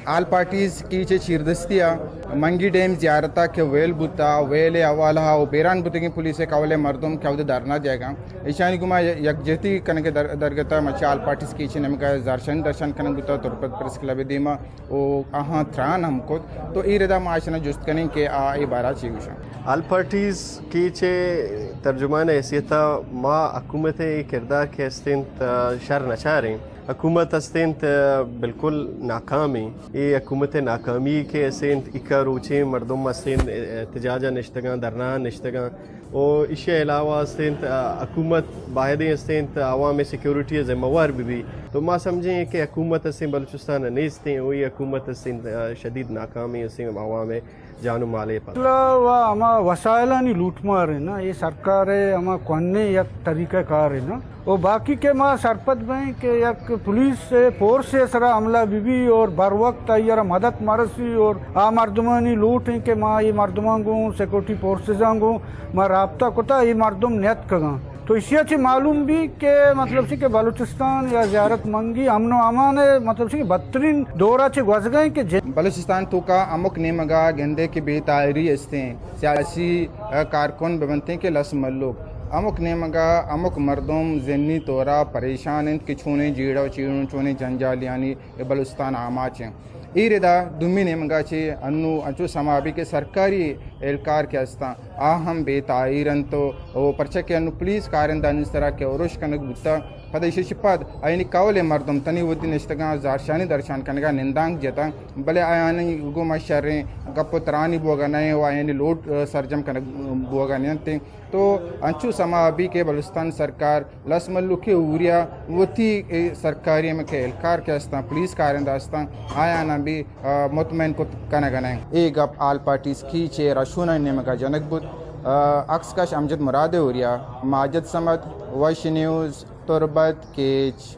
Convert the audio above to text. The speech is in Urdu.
آل پارٹیز کی چیردستیا منگی ڈیم زیارتا کہ ویل بوتا ویل اوالا و بیران بوتے کی پولیس قول مردم کود دارنا جائے گا ایشانی گما یکجہتی کن کے درگتا مچا آل پارٹیز کی چھ نمکا زارشن درشن کن بوتا ترپت پریس کلب دیما او آہاں تران ہم کو تو ای ردا معاشنا جست کنیں کہ ای بارا چیوشا آل پارٹیز کی چھ ترجمان حیثیتا ما حکومت کردار کے استنت شر نچاریں حکومت استنت بالکل ناکامی یہ حکومت ناکامی کے استنت اکا روچے مردم استنت احتجاجہ نشتگاں درنا نشتگاں اور اس کے علاوہ استنت حکومت باہدیں استنت عوام سیکیورٹی ذمہ بھی تو ما سمجھیں کہ حکومت استنت بلوچستان نیستیں وہی حکومت استنت شدید ناکامی استنت عوام جانو مالے پر اما وسائلانی لوٹ مار ہے نا یہ سرکار ہے اما کونے یک طریقہ کار ہے نا اور باقی کے ماں سرپت میں کہ یک پولیس سے فورس سے سرا عملہ بھی اور بر وقت یہ مدد مرسی اور مردمانی لوٹ ہیں کہ ماں یہ مردمان کو سیکورٹی فورسزاں کو ماں رابطہ کتا یہ مردم نیت کگاں تو اسی اچھی معلوم بھی کہ مطلب سی کہ بلوچستان یا زیارت منگی امن و امان مطلب سی کہ بدترین دورہ چھ گوز گئے کہ بلوچستان تو کا امک نیمگا گندے کی بے تائری استیں سیاسی کارکن ببنتے ہیں کہ لس ملوک امک نیمگا امک مردم ذہنی طورا پریشان ہیں کہ چھونے جیڑا چیڑوں چونے جنجال یعنی بلوچستان آماچیں ای ردا دمی نیمگا چھے انو انچو سمابی کے سرکاری اہلکار کے ہستا آہم بے تعیرن تو وہ پرچہ کے انو پولیس کارندان اس طرح کے عروش کنگ بوتا پدیشی شپاد آئینی قول مردم تنی ودی نشتگاں زارشانی درشان کنگا نندانگ جتا بلے آیانی گو مشریں گپو ترانی بوگا نئے و آئینی لوڈ سرجم کنگ بوگا نینتے تو انچو سمابی کے بلوچستان سرکار لس ملو کے اوریا وتی سرکاری میں کے اہلکار کے ہستا پولیس کارندہ ہستا آیانا بھی مطمئن کو کنگا نئے ایک اب آل پارٹیز کی چے رشونہ نیمگا جنک بود عکس کش امجد مراد اوریا ماجد سمد وش نیوز تربت کیچ